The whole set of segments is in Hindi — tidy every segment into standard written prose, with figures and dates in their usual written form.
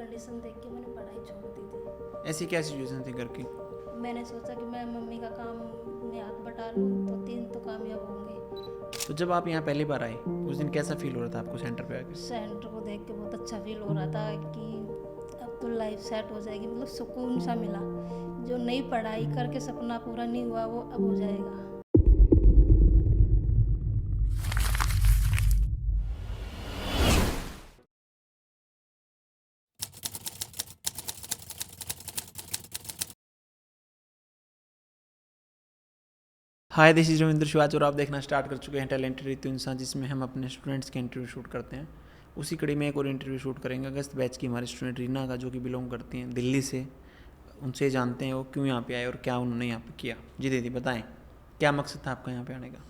कंडीशन देख के मैंने पढ़ाई छोड़ दी थी। ऐसी क्या सिचुएशन थी घर की? मैंने सोचा कि मैं मम्मी का काम में हाथ बटा लूँ तो 3 तो कामयाब होंगे। तो जब आप यहाँ पहली बार आए उस दिन कैसा फील हो रहा था आपको सेंटर पे आके? सेंटर को देख के बहुत अच्छा फील हो रहा था कि अब तो लाइफ सेट हो जाएगी, मतलब सुकून सा मिला। जो नई पढ़ाई करके सपना पूरा नहीं हुआ वो अब हो जाएगा। हाय, दिस इज रविंद्र शिवाज और आप देखना स्टार्ट कर चुके हैं टैलेंटेड रितु इंसान, जिसमें हम अपने स्टूडेंट्स के इंटरव्यू शूट करते हैं। उसी कड़ी में एक और इंटरव्यू शूट करेंगे अगस्त बैच की हमारी स्टूडेंट रीना का, जो कि बिलोंग करती हैं दिल्ली से। उनसे जानते हैं वो क्यों यहाँ पे आए और क्या उन्होंने यहाँ पे किया। जी दीदी बताएं, क्या मकसद था आपका यहाँ पे आने का?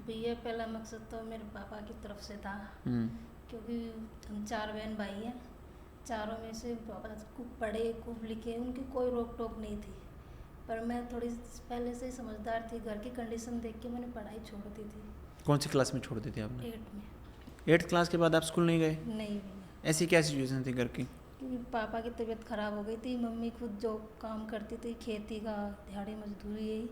भैया पहला मकसद तो मेरे पापा की तरफ से था, हम्म, क्योंकि हम 4 बहन भाई हैं। चारों में से पापा खूब पढ़े खूब लिखे, उनकी कोई रोक टोक नहीं थी। पर मैं थोड़ी पहले से ही समझदार थी, घर की कंडीशन देख के मैंने पढ़ाई छोड़ दी थी। कौन सी क्लास में छोड़ दी थी आपने? 8 में। 8th क्लास के बाद आप स्कूल नहीं गए? नहीं भैया, ऐसी क्या सिचुएशन थी घर की? क्योंकि पापा की तबीयत ख़राब हो गई थी। मम्मी खुद जो काम करती थी, खेती का, दिहाड़ी मजदूरी यही।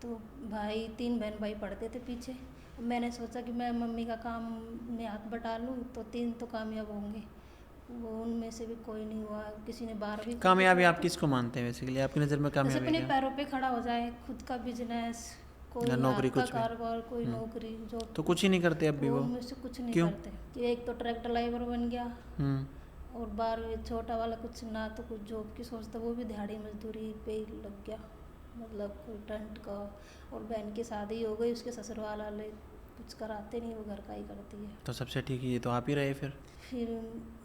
तो भाई 3 बहन भाई पढ़ते थे पीछे। मैंने सोचा कि मैं मम्मी का काम में हाथ बटा लूँ तो 3 तो कामयाब होंगे। वो उनमें से भी कोई नहीं हुआ। किसी ने 12वीं कामयाबी आप किसको मानते हैं बेसिकली? आपकी नज़र में जैसे कामयाबी अपने क्या? पैरों पे खड़ा हो जाए, खुद का बिजनेस, कोई या नौकरी, हाथ का कुछ भी? कारोबार, कोई नौकरी जो। तो कुछ ही नहीं करते अब भी वो? उनमें से कुछ नहीं क्यों? करते कि एक तो ट्रक ड्राइवर बन गया और 12वीं छोटा वाला कुछ ना तो कुछ जॉब की सोचता, वो भी दिहाड़ी मजदूरी पे ही लग गया, मतलब कोई टेंट का। और बहन की शादी हो गई, उसके ससुराल वाले कुछ कराते नहीं, वो घर का ही करती है। तो सबसे ठीक है, ये तो आप ही रहे फिर। फिर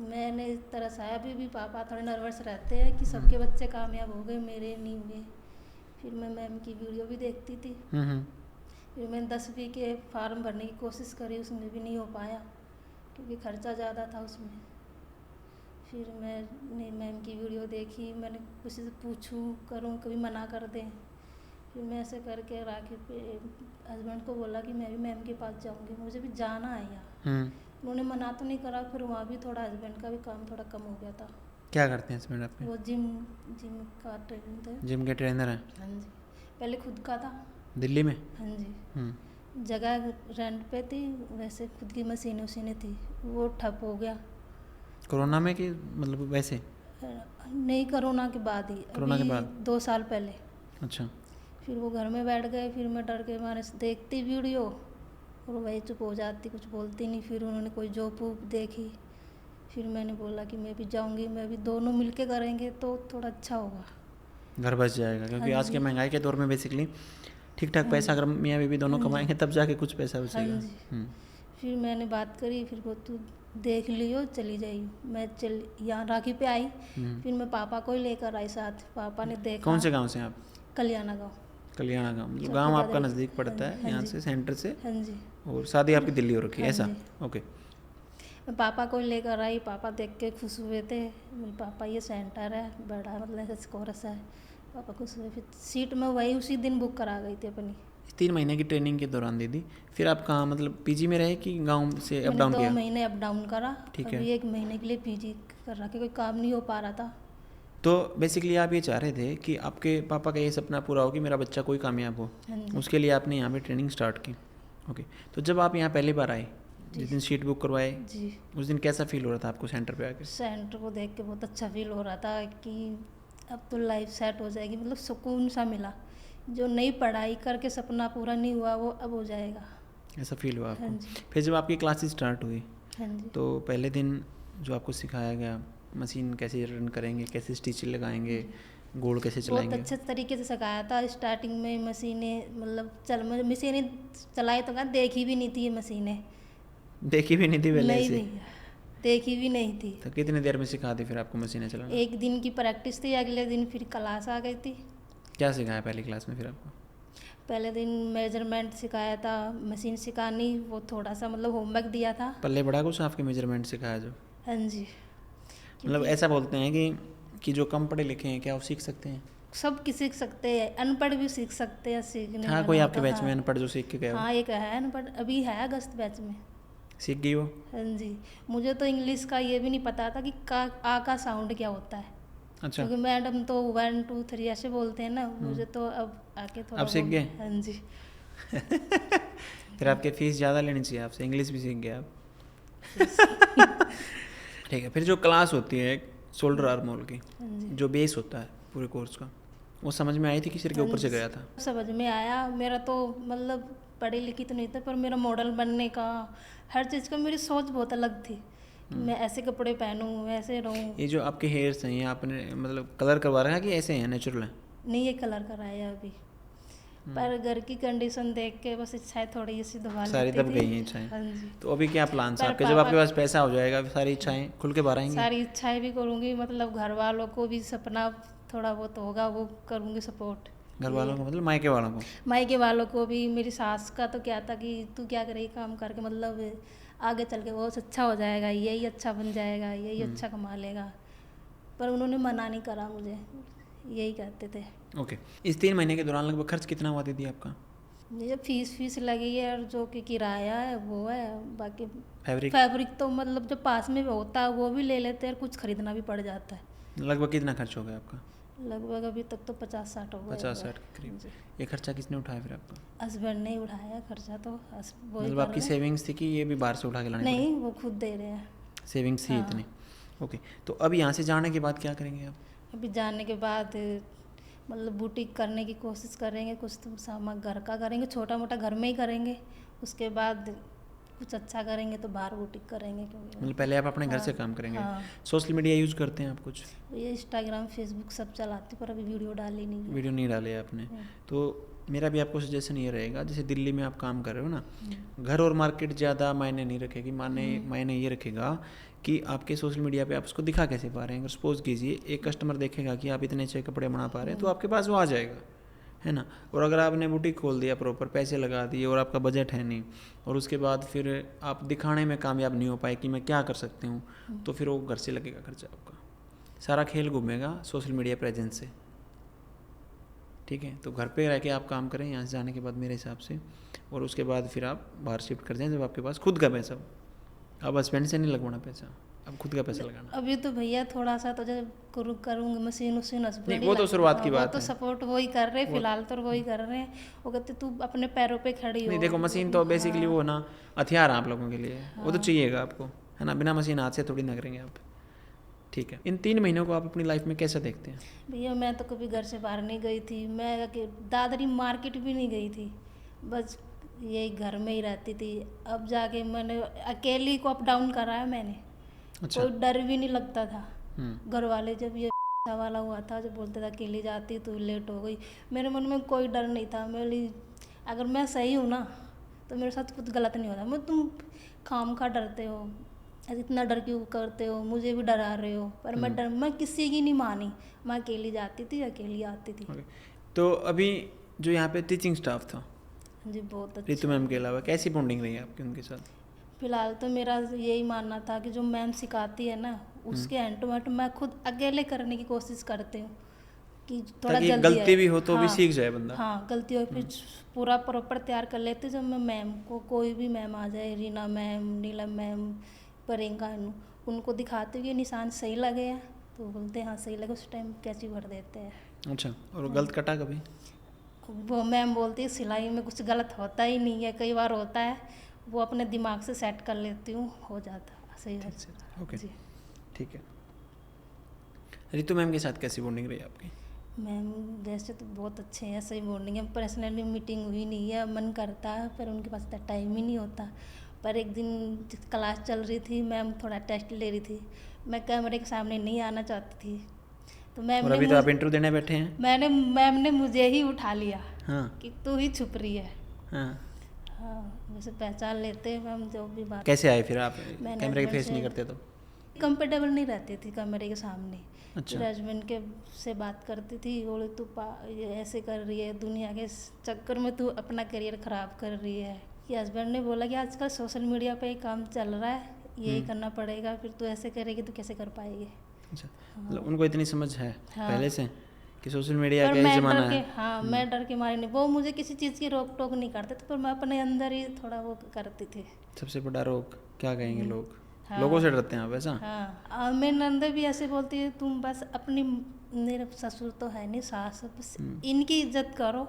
मैंने इस तरह से आया। अभी भी पापा थोड़े नर्वस रहते हैं कि सबके बच्चे कामयाब हो गए, मेरे नहीं हुए। फिर मैं मैम की वीडियो भी देखती थी। फिर मैंने 10वीं के फार्म भरने की कोशिश करी, उसमें भी नहीं हो पाया क्योंकि खर्चा ज़्यादा था उसमें। फिर मैंने मैम की वीडियो देखी, मैंने किसी से पूछूं करूं, कभी मना कर दें। फिर मैं ऐसे करके राखी पे हस्बैंड को बोला कि मैं भी मैम के पास जाऊंगी, मुझे भी जाना है यहाँ। उन्होंने मना तो नहीं करा। फिर वहाँ भी थोड़ा हस्बैंड का भी काम थोड़ा कम हो गया था। क्या करते हैं हस्बैंड आपके? वो जिम जिम का ट्रेनिंग थे। जिम के ट्रेनर हैं? हाँ जी, पहले खुद का था। दिल्ली में? हाँ जी, जगह रेंट पे थी, वैसे खुद की मशीनें वशीनें थी, वो ठप हो गया। कोरोना में कि मतलब वैसे? नहीं, कोरोना के बाद ही। कोरोना के अभी बाद? 2 साल पहले। अच्छा। फिर वो घर में बैठ गए। फिर मैं डर के मारे से देखती वीडियो और वही चुप हो जाती, कुछ बोलती नहीं। फिर उन्होंने कोई जॉब वूब देखी। फिर मैंने बोला कि मैं भी जाऊंगी, मैं भी, दोनों मिलके करेंगे तो थोड़ा अच्छा होगा, घर बच जाएगा, क्योंकि हाँ आज के जी। महंगाई के दौर में बेसिकली ठीक ठाक हाँ पैसा जी। अगर मियाँ बीवी दोनों हाँ जी। कमाएंगे तब जाके कुछ पैसा हाँ बचेगा। जी। फिर मैंने बात करी, फिर वो तू देख लियो चली जाइयो। मैं चल यहाँ राखी पे आई। फिर मैं पापा को ही लेकर आई साथ। पापा ने देखा। कौन से गांव से हैं आप? कल्याणा गाँव। कल्याणा गांव, मतलब सबसे गांव आपका ज़्यादा। नज़दीक पड़ता हाँ है जी, यहाँ से, सेंटर से। हाँ जी। और शादी आपकी दिल्ली हो रखी है हाँ ऐसा? जी। ओके। मैं पापा को लेकर आई। पापा देख के खुश हुए थे। मेरे पापा, ये सेंटर है बड़ा, मतलब कोरस है। पापा खुश हुए। फिर सीट में वही उसी दिन बुक करा गई थी अपनी। 3 महीने की ट्रेनिंग के दौरान दीदी फिर आप कहाँ, मतलब पीजी में रहे कि गांव से अप मैंने डाउन 2 किया? महीने अप डाउन करा। ठीक है। अभी 1 महीने के लिए पीजी कर रहा, कि कोई काम नहीं हो पा रहा था। तो बेसिकली आप ये चाह रहे थे कि आपके पापा का ये सपना पूरा हो कि मेरा बच्चा कोई कामयाब हो, हाँ जी। उसके लिए आपने यहाँ पे ट्रेनिंग स्टार्ट की। ओके। तो जब आप यहाँ पहली बार आए, जिस दिन सीट बुक करवाए, जी, उस दिन कैसा फील हो रहा था आपको सेंटर पे आके? सेंटर को देख के बहुत अच्छा फील हो रहा था कि अब तो लाइफ सेट हो जाएगी, मतलब सुकून सा मिला। जो नई पढ़ाई करके सपना पूरा नहीं हुआ वो अब हो जाएगा। ऐसा फील हुआ हाँ आपको? जी। फिर जब आपकी क्लासेस स्टार्ट हुई हाँ जी। तो पहले दिन जो आपको सिखाया गया, मशीन कैसे रन करेंगे, कैसे स्टिच लगाएंगे, गोल कैसे बहुत चलाएंगे? अच्छे तरीके से सिखाया था। स्टार्टिंग में मशीनें, मतलब मशीनें चलाई तो क्या, देखी भी नहीं थी ये मशीनें। देखी भी नहीं थी पहले नहीं ऐसे? भैया, देखी भी नहीं थी। तो कितनी देर में सिखा दी फिर आपको मशीनें चलाना? 1 दिन की प्रैक्टिस थी, अगले दिन फिर क्लास आ गई थी। क्या सिखाया पहली क्लास में फिर आपको? पहले दिन मेजरमेंट सिखाया था, मशीन सिखानी, वो थोड़ा सा मतलब होमवर्क दिया था। पल्ले बड़ा कुछ आपके मेजरमेंट सिखाया जो? हाँ जी। मतलब ऐसा बोलते हैं कि जो कम पढ़े लिखे हैं क्या वो सीख सकते हैं? सब की सीख सकते हैं, अनपढ़ भी सीख सकते हैं, सीखने हाँ, वाला कोई होता आपके बैच में अनपढ़ जो सीख के गया हो? हाँ, एक है अनपढ़, अभी है अगस्त बैच में। सीख गई हो? हाँ जी। मुझे तो इंग्लिश का ये भी नहीं पता था कि आ का साउंड क्या होता है। अच्छा, क्योंकि मैडम तो 1 2 3 ऐसे बोलते हैं ना, मुझे तो अब आके थोड़ा अब सीख गए? हाँ जी। फिर आपके फीस ज़्यादा लेनी चाहिए आपसे, इंग्लिश भी सीख गए आप। ठीक है, फिर जो क्लास होती है शोल्डर आर्म होल की, हाँ जी। जो बेस होता है पूरे कोर्स का, वो समझ में आई थी कि सिर के ऊपर से गया था? समझ में आया। मेरा तो मतलब पढ़ी लिखी तो नहीं था, पर मेरा मॉडल बनने का, हर चीज़ का मेरी सोच बहुत अलग थी कि मैं ऐसे कपड़े पहनूं, ऐसे रहूं। ये जो आपके हेयर्स हैं, ये आपने मतलब कलर करवा रखा है कि ऐसे हैं नेचुरल हैं? नहीं, ये कलर कराया अभी, पर घर की कंडीशन देख के बस इच्छाएं थोड़ी सी दबा सारी लेती दब थी। गई हैं इच्छाएं। हाँ जी। तो अभी क्या प्लान है पर आपके? जब आपके पापा पास पैसा हो जाएगा सारी इच्छाएं खुल के बाहर आएंगी? सारी इच्छाएं भी करूंगी, मतलब घर वालों को भी सपना थोड़ा बहुत होगा वो करूंगी सपोर्ट। घर वालों को मतलब मायके वालों को? मायके वालों को भी। मेरी सास का तो क्या था कि तू क्या करेगी काम करके, मतलब आगे चल के बहुत अच्छा हो जाएगा, यही अच्छा बन जाएगा, यही अच्छा कमा लेगा। पर उन्होंने मना नहीं करा मुझे, यही कहते थे। ओके, इस 3 महीने के दौरान लगभग खर्च कितना हुआ दीदी आपका? ये फीस लगी है, और जो कि किराया है वो है, बाकी फैब्रिक फैब्रिक तो मतलब जो पास में होता है वो भी ले लेते हैं, और कुछ खरीदना भी पड़ जाता है। लगभग कितना खर्च हो गया आपका? लगभग अभी तक तो 50-60 हो गए। 50-60 के करीब। जी। ये खर्चा किसने उठाया फिर आपका? हस्बैंड ने ही उठाया खर्चा, तो वो ही मतलब कर आपकी रहे हैं। सेविंग्स थी कि ये भी बाहर से उठा के लाने पड़े? नहीं, वो खुद दे रहे हैं। सेविंग्स थी हाँ। इतनी? ओके, तो अब यहाँ से जाने के बाद क्या करेंगे आप? अभी जाने के बाद मतलब बुटीक करने की कोशिश करेंगे, कुछ तो सामान घर का करेंगे, छोटा मोटा घर में ही करेंगे। उसके बाद कुछ अच्छा करेंगे तो बाहर बुटीक करेंगे, क्योंकि मतलब पहले आप अपने घर से हाँ, काम करेंगे। हाँ। सोशल मीडिया यूज़ करते हैं आप कुछ? ये इंस्टाग्राम फेसबुक सब चलाती, पर अभी वीडियो डाली नहीं है। वीडियो नहीं डाले आपने? तो मेरा भी आपको सजेशन ये रहेगा, जैसे दिल्ली में आप काम कर रहे हो ना, घर और मार्केट ज़्यादा मायने नहीं रखेगी। मायने ये रखेगा कि आपके सोशल मीडिया पे आप उसको दिखा कैसे पा रहे हैं। अगर सपोज कीजिए एक कस्टमर देखेगा कि आप इतने अच्छे कपड़े बना पा रहे हैं, तो आपके पास वो आ जाएगा, है ना। और अगर आपने बुटीक खोल दिया, प्रॉपर पैसे लगा दिए और आपका बजट है नहीं, और उसके बाद फिर आप दिखाने में कामयाब नहीं हो पाए कि मैं क्या कर सकती हूँ, तो फिर वो घर से लगेगा खर्चा आपका। सारा खेल घूमेगा सोशल मीडिया प्रेजेंस से, ठीक है। तो घर पे रह के आप काम करें यहाँ से जाने के बाद मेरे हिसाब से, और उसके बाद फिर आप बाहर शिफ्ट कर जाएं जब आपके पास खुद का पैसा हो। अब हस्बैंड से नहीं लगवाना पैसा, अब खुद का पैसा लगाना। अभी तो भैया थोड़ा सा तो जब करूँगी मशीन उशीन नहीं, हस्बैंड वो तो शुरुआत की वो बात तो है। सपोर्ट वही कर रहे हैं फिलहाल, तो वही कर रहे हैं। वो कहते तू अपने पैरों पे खड़ी हो। नहीं देखो, मशीन तो बेसिकली वो ना हथियार है आप लोगों के लिए, वो तो चाहिएगा आपको, है ना। बिना मशीन हाथ से थोड़ी ना करेंगे आप, ठीक है। इन 3 महीनों को आप अपनी लाइफ में कैसे देखते हैं? भैया मैं तो कभी घर से बाहर नहीं गई थी, मैं दादरी मार्केट भी नहीं गई थी, बस यही घर में ही रहती थी। अब जाके मैंने अकेली को अप डाउन करा है मैंने। अच्छा। कोई डर भी नहीं लगता था। घर वाले जब ये वाला हुआ था, जब बोलते था अकेली जाती तू लेट हो गई, मेरे मन में कोई डर नहीं था। मेरी अगर मैं सही हूँ ना तो मेरे साथ कुछ गलत नहीं होता। मैं तुम खाम खा डरते हो, इतना डर क्यों करते हो, मुझे भी डरा रहे हो। पर मैं किसी की नहीं मानी, मैं अकेली जाती थी, अकेली आती थी। ओके, तो अभी जो यहाँ पे टीचिंग स्टाफ था जी बहुत अच्छा। रितु मैम के अलावा कैसी बॉन्डिंग रही आपकी उनके साथ? फिलहाल तो मेरा यही मानना था कि जो मैम सिखाती है ना, उसके हैंड टू हैंड मैं खुद अकेले करने की कोशिश करती हूँ कि थोड़ा ताकि जल्दी गलती आए। भी हो तो भी हाँ, सीख जाए बंदा। हाँ गलती हो फिर पूरा प्रॉपर तैयार कर लेते। जब मैं मैम को, कोई भी मैम आ जाए, रीना मैम, नीलम मैम, प्रियंका, उनको दिखाते हुए निशान सही लगे हैं तो बोलते हैं हाँ सही लगे, उस टाइम कैची भर देते हैं। अच्छा, और गलत कटा कभी? वो मैम बोलती है सिलाई में कुछ गलत होता ही नहीं है, कई बार होता है, वो अपने दिमाग से सेट कर लेती हूँ, हो जाता सही है। ओके, जी ठीक है। रितु मैम के साथ कैसी बॉन्डिंग रही आपकी? मैम जैसे तो बहुत अच्छे हैं, सही बॉन्डिंग है। पर्सनली मीटिंग हुई नहीं है, मन करता है पर उनके पास इतना टाइम ही नहीं होता। पर एक दिन क्लास चल रही थी, मैम थोड़ा टेस्ट ले रही थी, मैं कैमरे के सामने नहीं आना चाहती थी, तो मैम और अभी तो आप इंटरव्यू देने बैठे हैं। मैम ने मुझे ही उठा लिया। हाँ कि तू ही छुप रही है। हाँ। हाँ वैसे पहचान लेते हैं मैम जो भी बात। कैसे आए फिर आप? मैंने कैमरे के हस्बैंड फेस नहीं से करते तो? कंफर्टेबल नहीं रहती थी कैमरे के सामने। अच्छा। फिर हस्बैंड के से बात करती थी, बोले तू ये ऐसे कर रही है, दुनिया के चक्कर में तू अपना करियर ख़राब कर रही है। कि हस्बैंड ने बोला कि आजकल सोशल मीडिया पे काम चल रहा है, यही करना पड़ेगा, फिर तू ऐसे करेगी तो कैसे कर पाएगी। अच्छा, मतलब उनको इतनी समझ है हाँ। पहले से कि सोशल मीडिया पर का ही मैं ज़माना डर के, है। हाँ मैं डर के मारे नहीं, वो मुझे किसी चीज़ की रोक टोक नहीं करते थे, पर मैं अपने अंदर ही थोड़ा वो करती थी। सबसे बड़ा रोग क्या कहेंगे लोग? हाँ। लोगों से डरते हैं आप ऐसा? हाँ, और मेरी नंद भी ऐसे बोलती है, तुम बस अपनी, मेरे ससुर तो है नहीं, सास, बस इनकी इज्जत करो,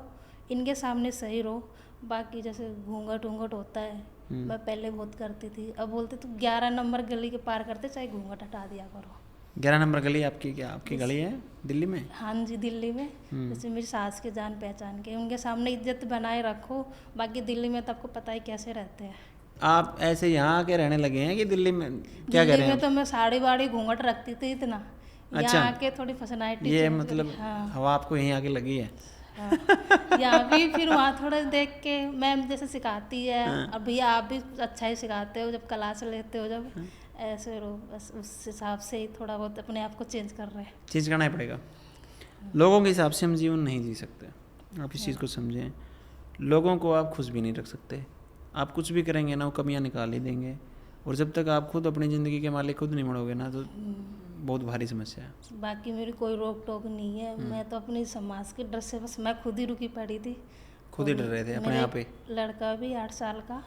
इनके सामने सही रहो, बाकी जैसे घूंघट वूंघट होता है, मैं पहले बहुत करती थी, अब बोलते तू 11 नंबर गली के पार करते चाहे घूंघट हटा दिया करो। 11 नंबर गली आपकी? क्या आपकी गली है दिल्ली में? हाँ जी, दिल्ली में। जैसे मेरी सास के जान पहचान के, उनके सामने इज्जत बनाए रखो, बाकी दिल्ली में तो आपको पता ही कैसे रहते हैं। आप ऐसे यहाँ आके रहने लगे हैं कि दिल्ली में? क्या कह दिल्ली रहे हैं में तो आप? मैं साड़ी वाड़ी घूंघट रखती थी इतना, अच्छा, यहाँ आके थोड़ी पर्सनालिटी ये चेंज मतलब करी। हाँ। हवा आपको यहीं आके लगी है? हाँ, यहाँ भी फिर वहाँ थोड़ा देख के मैम जैसे सिखाती है, और भैया आप भी अच्छा ही सिखाते हो, जब क्लास लेते हो जब, ऐसे रहो, बस उस हिसाब से ही थोड़ा बहुत अपने आप को चेंज कर रहे हैं। चेंज करना ही पड़ेगा। लोगों के हिसाब से हम जीवन नहीं जी सकते, आप इस चीज़ को समझें। लोगों को आप खुश भी नहीं रख सकते, आप कुछ भी करेंगे ना वो कमियां निकाल ही देंगे, और जब तक आप खुद अपनी ज़िंदगी के मालिक खुद नहीं बढ़ोगे ना तो बहुत भारी समस्या है। बाकी मेरी कोई रोक टोक नहीं है, मैं तो अपनी समाज के डर से बस मैं खुद ही रुकी पड़ी थी। खुद ही डर रहे थे अपने मेरे आप ही? लड़का भी 8 साल का।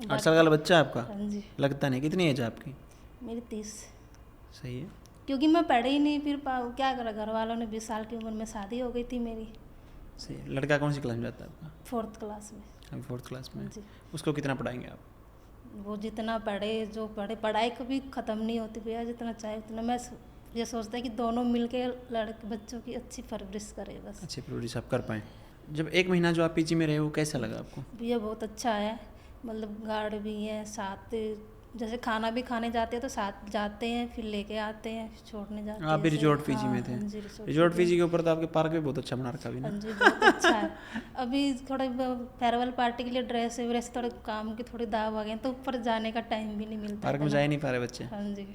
8 साल का बच्चा है आपका? हाँ जी। लगता नहीं। कितनी एज है आपकी? मेरी 30। सही है। क्योंकि मैं पढ़ी ही नहीं, फिर क्या करा, घर वालों ने 20 साल की उम्र में शादी हो गई थी मेरी। सही है। लड़का कौन सी क्लास में जाता है आपका? 4th क्लास में। अभी 4th क्लास में? जी। उसको कितना पढ़ाएंगे आप? वो जितना पढ़े, जो पढ़े, पढ़ाई कभी ख़त्म नहीं होती भैया, जितना चाहे उतना। मैं ये सोचता है कि दोनों मिलके लड़के बच्चों की अच्छी परवरिश करें बस। अच्छी परवरिश आप कर पाएँ। जब 1 महीना जो आप पीजी में रहे वो कैसा लगा आपको? भैया बहुत अच्छा है, मतलब गार्ड भी है साथ, जैसे खाना भी खाने जाते हैं तो साथ जाते हैं, फिर लेके आते हैं, फिर छोड़ने जाते हैं। आप भी ऐसे। रिजॉर्ट पीजी हाँ, में थे? हाँ जी, रिजॉर्ट पीजी के ऊपर तो आपके पार्क भी बहुत अच्छा बना रखा भी ना? हाँ जी, बहुत अच्छा है। अभी थोड़े फेयरवेल पार्टी के लिए ड्रेस वेस थोड़े काम की थोड़ी दाव आ गए, तो ऊपर जाने का टाइम भी नहीं मिलता। पार्क में जा ही नहीं पा रहे बच्चे? हाँ जी।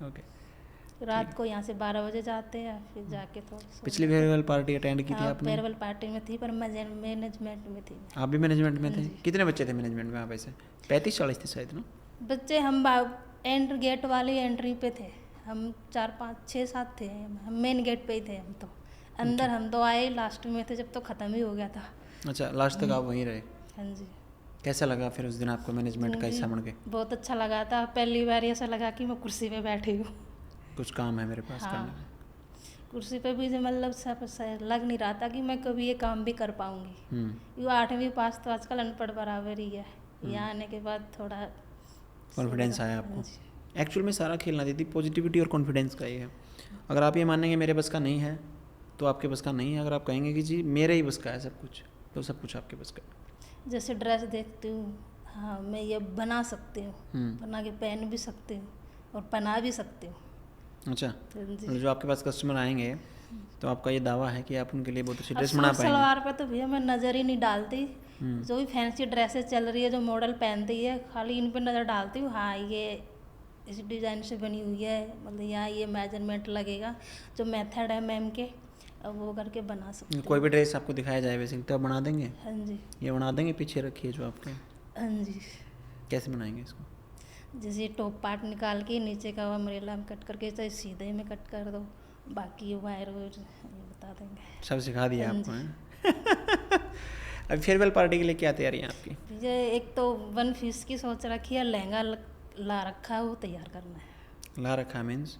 ओके। रात को यहाँ से 12 बजे जाते हैं, फिर जाके थोड़ा पिछली फेयरवेल पार्टी अटेंड की थी हाँ, आपने? फेयरवेल पार्टी में थी, पर मैनेजमेंट में थी। आप भी मैनेजमेंट में थे? कितने बच्चे थे मैनेजमेंट में आप ऐसे? 35-40 थे शायद ना? बच्चे हम एंट्री गेट वाली एंट्री पे थे, हम 4 5 6 7 थे, हम मेन गेट पे ही थे। हम तो अंदर हम तो आए लास्ट में थे, जब तो ख़त्म ही हो गया था। अच्छा, लास्ट तक आप वहीं रहे? हाँ जी। कैसा लगा फिर उस दिन आपको मैनेजमेंट का हिस्सा बन के? बहुत अच्छा लगा था, पहली बार ऐसा लगा कि मैं कुर्सी पे बैठी हूँ। कुछ काम है मेरे पास हाँ, करने में। कुर्सी पे भी मतलब सब लग नहीं रहा था कि मैं कभी ये काम भी कर पाऊँगी। ये 8वीं पास तो आजकल अनपढ़ बराबर ही है। यहाँ आने के बाद थोड़ा कॉन्फिडेंस आया आपको? एक्चुअल में सारा खेलना दीदी पॉजिटिविटी और कॉन्फिडेंस का ही है। अगर आप ये मानेंगे मेरे बस का नहीं है तो आपके बस का नहीं है, अगर आप कहेंगे कि जी मेरे ही बस का है सब कुछ, तो सब कुछ आपके बस का है। जैसे ड्रेस देखती हूँ, हाँ मैं ये बना सकती हूँ, बना के पहन भी सकती हूँ और पहना भी सकती हूँ। अच्छा, जी। जो आपके पास कस्टमर आएंगे तो आपका ये दावा है कि आप उनके लिए बहुत अच्छी ड्रेस बना पाएंगे? सलवार पे तो भैया मैं नज़र ही नहीं डालती, जो भी फैंसी ड्रेसेस चल रही है, जो मॉडल पहनती है, खाली इन पे नज़र डालती हूँ। हाँ ये इस डिज़ाइन से बनी हुई है, मतलब यहाँ ये मेजरमेंट लगेगा, जो मेथड है मैम के, अब वो करके बना सकते हैं। कोई भी ड्रेस आपको दिखाया जाए वैसे तो आप बना देंगे? हाँ जी। ये बना देंगे? पीछे रखिए जो आपके। हाँ जी। कैसे बनाएंगे इसको? जैसे टॉप पार्ट निकाल के नीचे का अम्ब्रेला में कट करके, चाहे सीधे में कट कर दो, बाकी वायर ये बता देंगे। सब सिखा दिया आपको हैं? अब फेयरवेल पार्टी के लिए क्या तैयारी है आपकी? भैया एक तो 1 पीस की सोच रखी है, लहंगा ला रखा है, वो तैयार करना है। ला रखा है मीन्स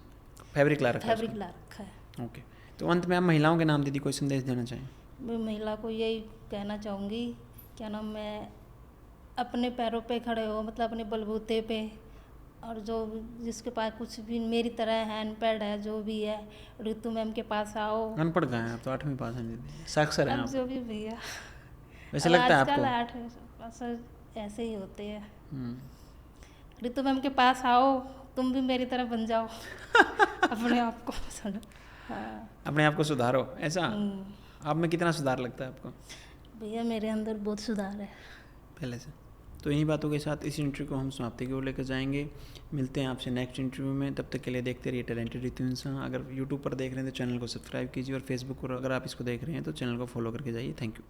फैब्रिक ला रखा है? फैब्रिक ला रखा है। ओके, तो अंत में आप महिलाओं के नाम दीदी कोई संदेश देना चाहें? मैं महिला को यही कहना चाहूँगी, क्या नाम, मैं अपने पैरों पे खड़े हो, मतलब अपने बलबूते पे, और जो जिसके पास कुछ भी मेरी तरह हैंड पैड है, जो भी है, ऋतु मैम के पास आओ। अनपढ़ कहाँ हैं आप? तो 8वीं पास हैं दीदी, साक्षर हैं अब आप। जो भी भैया, वैसे लगता है आजकल आपको? 8वीं पास ऐसे ही होते हैं। ऋतु मैम के पास आओ, तुम भी मेरी तरह बन जाओ। अपने आप को समझो। हाँ। अपने आप को सुधारो, ऐसा? आप में कितना सुधार लगता है आपको? भैया मेरे अंदर बहुत सुधार है पहले से। तो इन्हीं बातों के साथ इस इंटरव्यू को हम समाप्ति की ओर लेकर जाएंगे। मिलते हैं आपसे नेक्स्ट इंटरव्यू में, तब तक के लिए देखते रहिए टैलेंटेड रितु इंसान। अगर यूट्यूब पर देख रहे हैं तो चैनल को सब्सक्राइब कीजिए, और फेसबुक पर अगर आप इसको देख रहे हैं तो चैनल को फॉलो करके जाइए। Thank you.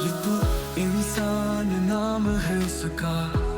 ऋतु इंसान नाम है उसका।